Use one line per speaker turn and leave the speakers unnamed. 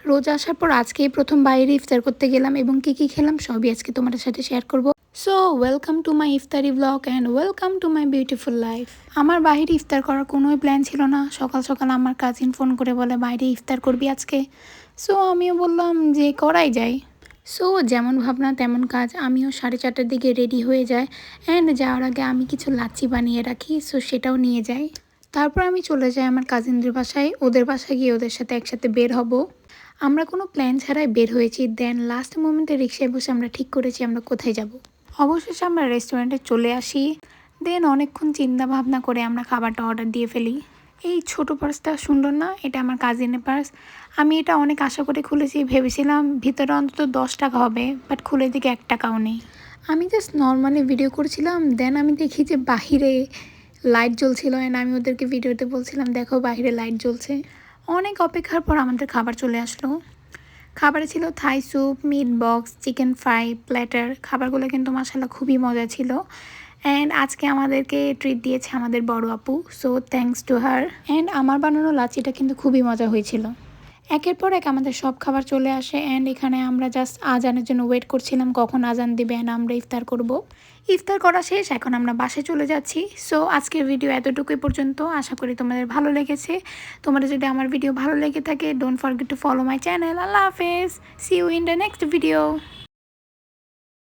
রোজা আসার পর আজকেই প্রথম বাইরে ইফতার করতে গেলাম এবং কী খেলাম সবই আজকে তোমাদের সাথে শেয়ার করব। সো ওয়েলকাম টু মাই ইফতারি blog and welcome to my beautiful life. আমার বাইরে ইফতার করার কোনোই প্ল্যান ছিল না। সকাল সকাল আমার কাজিন ফোন করে বলে বাইরে ইফতার করবি আজকে। সো আমিও বললাম যে করাই যায়। সো যেমন ভাবনা তেমন কাজ, আমিও 4:30টার দিকে রেডি হয়ে যাই অ্যান্ড যাওয়ার আগে আমি কিছু লাচ্ছি বানিয়ে রাখি, সো সেটাও নিয়ে যাই। তারপর আমি চলে যাই আমার কাজিনদের বাসায়, ওদের বাসায় গিয়ে ওদের সাথে একসাথে বের হব। আমরা কোনো প্ল্যান ছাড়াই বের হয়েছি, দেন লাস্ট মোমেন্টে রিক্সায় বসে আমরা ঠিক করেছি আমরা কোথায় যাব। অবশেষে আমরা রেস্টুরেন্টে চলে আসি। দেন অনেকক্ষণ চিন্তা ভাবনা করে আমরা খাবারটা অর্ডার দিয়ে ফেলি। এই ছোট পার্সটা সুন্দর না? এটা আমার কাজিনের পার্স। আমি এটা অনেক আশা করে খুলেছি, ভেবেছিলাম ভিতরে অন্তত 10 টাকা হবে, বাট খুলে দিকে 1 টাকাও নেই। আমি জাস্ট নর্মালি ভিডিও করছিলাম, দেন আমি দেখি যে বাহিরে লাইট জ্বলছিল অ্যান্ড আমি ওদেরকে ভিডিওতে বলছিলাম দেখো বাহিরে লাইট জ্বলছে। অনেক অপেক্ষার পর আমাদের খাবার চলে আসলো। খাবারে ছিল Thai soup, meat box, chicken fry, platter. খাবারগুলো কিন্তু মাশাআল্লাহ খুবই মজা ছিল। অ্যান্ড আজকে আমাদেরকে ট্রিট দিয়েছে আমাদের বড় আপু, so thanks to her. And আমার বানানো লাচিটা কিন্তু খুবই মজা হয়েছিল। একের পর এক আমাদের সব খাবার চলে আসে অ্যান্ড এখানে আমরা জাস্ট আজানের জন্য ওয়েট করছিলাম কখন আজান দিবে অ্যান্ড আমরা ইফতার করব। ইফতার করা শেষ, এখন আমরা বাসায় চলে যাচ্ছি। সো আজকের ভিডিও এতটুকুই পর্যন্ত। আশা করি তোমাদের ভালো লেগেছে। তোমাদের যদি আমার ভিডিও ভালো লেগে থাকে, don't forget to follow my channel. আল্লাহ হাফেজ, see you in the next video.